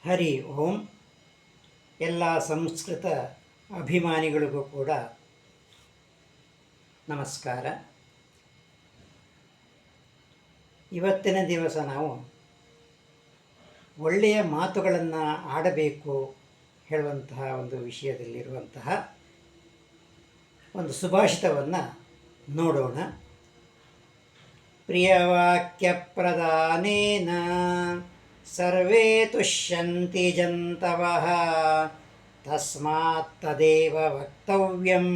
ಹರಿ ಓಂ. ಎಲ್ಲ ಸಂಸ್ಕೃತ ಅಭಿಮಾನಿಗಳಿಗೂ ಕೂಡ ನಮಸ್ಕಾರ. ಇವತ್ತಿನ ದಿವಸ ನಾವು ಒಳ್ಳೆಯ ಮಾತುಗಳನ್ನು ಆಡಬೇಕು ಹೇಳುವಂತಹ ಒಂದು ವಿಷಯದಲ್ಲಿರುವಂತಹ ಒಂದು ಸುಭಾಷಿತವನ್ನು ನೋಡೋಣ. ಪ್ರಿಯವಾಕ್ಯ ಪ್ರದಾನೇನ ಸರ್ವೇ ತುಷ್ಯಂತಿ ಜಂತವಃ ತಸ್ಮಾತ್ ತದೇವ ವಕ್ತವ್ಯಂ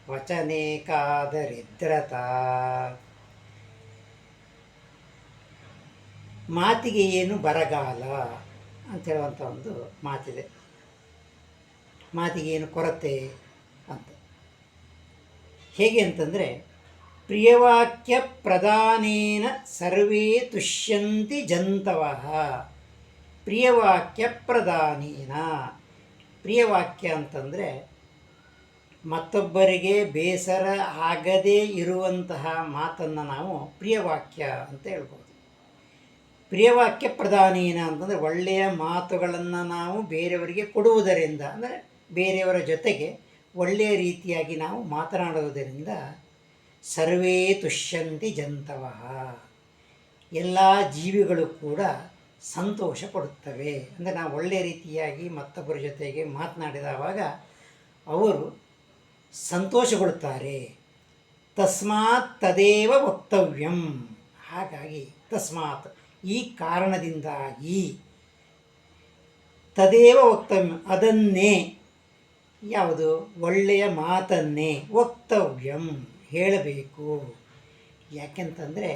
ವಚನೆ ಕಾದರಿದ್ರತಾ. ಮಾತಿಗೆ ಏನು ಬರಗಾಲ ಅಂತ ಹೇಳುವಂಥ ಒಂದು ಮಾತಿದೆ. ಮಾತಿಗೆ ಏನು ಕೊರತೆ ಅಂತ. ಹೇಗೆ ಅಂತಂದರೆ, ಪ್ರಿಯವಾಕ್ಯ ಪ್ರದಾನೇನ ಸರ್ವೇ ತುಷ್ಯಂತಿ ಜಂತವಃ. ಪ್ರಿಯವಾಕ್ಯ ಪ್ರದಾನೇನ, ಪ್ರಿಯವಾಕ್ಯ ಅಂತಂದರೆ ಮತ್ತೊಬ್ಬರಿಗೆ ಬೇಸರ ಆಗದೇ ಇರುವಂತಹ ಮಾತನ್ನು ನಾವು ಪ್ರಿಯವಾಕ್ಯ ಅಂತ ಹೇಳ್ಬೋದು. ಪ್ರಿಯವಾಕ್ಯ ಪ್ರದಾನೇನ ಅಂತಂದರೆ ಒಳ್ಳೆಯ ಮಾತುಗಳನ್ನು ನಾವು ಬೇರೆಯವರಿಗೆ ಕೊಡುವುದರಿಂದ, ಅಂದರೆ ಬೇರೆಯವರ ಜೊತೆಗೆ ಒಳ್ಳೆಯ ರೀತಿಯಾಗಿ ನಾವು ಮಾತನಾಡುವುದರಿಂದ ಸರ್ವೇ ತುಷ್ಯಂತಿ ಜಂತವಃ, ಎಲ್ಲ ಜೀವಿಗಳು ಕೂಡ ಸಂತೋಷ ಪಡುತ್ತವೆ. ಅಂದರೆ ನಾವು ಒಳ್ಳೆಯ ರೀತಿಯಾಗಿ ಮತ್ತೊಬ್ಬರ ಜೊತೆಗೆ ಮಾತನಾಡಿದವಾಗ ಅವರು ಸಂತೋಷಗೊಳ್ಳುತ್ತಾರೆ. ತಸ್ಮಾತ್ ತದೇವ ವಕ್ತವ್ಯಂ, ಹಾಗಾಗಿ ತಸ್ಮಾತ್, ಈ ಕಾರಣದಿಂದಾಗಿ, ತದೇವ ವಕ್ತವ್ಯಂ, ಅದನ್ನೇ, ಯಾವುದು, ಒಳ್ಳೆಯ ಮಾತನ್ನೇ, ವಕ್ತವ್ಯಂ, ಹೇಳಬೇಕು. ಯಾಕೆಂತಂದರೆ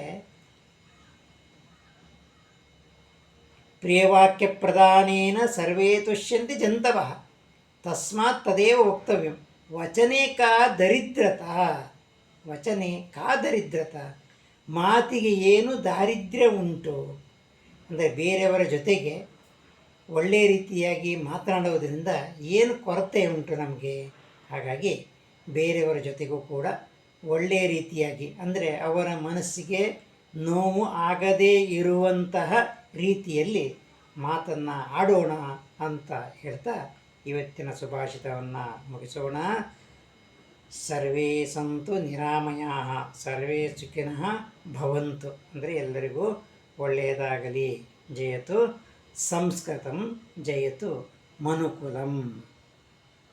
ಪ್ರಿಯವಾಕ್ಯ ಪ್ರದಾನೇನ ಸರ್ವೇ ತುಷ್ಯಂತಿ ಜಂತವಃ ತಸ್ಮಾತ್ ತದೇವ ವಕ್ತವ್ಯಂ ವಚನೆ ಕಾ ದರಿದ್ರತಾ. ವಚನೆ ಕಾ ದರಿದ್ರತಾ, ಮಾತಿಗೆ ಏನು ದಾರಿದ್ರ್ಯ ಉಂಟು ಅಂದರೆ ಬೇರೆಯವರ ಜೊತೆಗೆ ಒಳ್ಳೆಯ ರೀತಿಯಾಗಿ ಮಾತನಾಡುವುದರಿಂದ ಏನು ಕೊರತೆ ಉಂಟು ನಮಗೆ. ಹಾಗಾಗಿ ಬೇರೆಯವರ ಜೊತೆಗೂ ಕೂಡ ಒಳ್ಳೆಯ ರೀತಿಯಾಗಿ, ಅಂದರೆ ಅವರ ಮನಸ್ಸಿಗೆ ನೋವು ಆಗದೇ ಇರುವಂತಹ ರೀತಿಯಲ್ಲಿ ಮಾತನ್ನು ಆಡೋಣ ಅಂತ ಹೇಳ್ತಾ ಇವತ್ತಿನ ಸುಭಾಷಿತವನ್ನು ಮುಗಿಸೋಣ. ಸರ್ವೇ ಸಂತು ನಿರಾಮಯಾಃ ಸರ್ವೇ ಸುಖಿನಃ ಭವಂತು, ಅಂದರೆ ಎಲ್ಲರಿಗೂ ಒಳ್ಳೆಯದಾಗಲಿ. ಜಯತು ಸಂಸ್ಕೃತಂ, ಜಯತು ಮನುಕುಲಂ.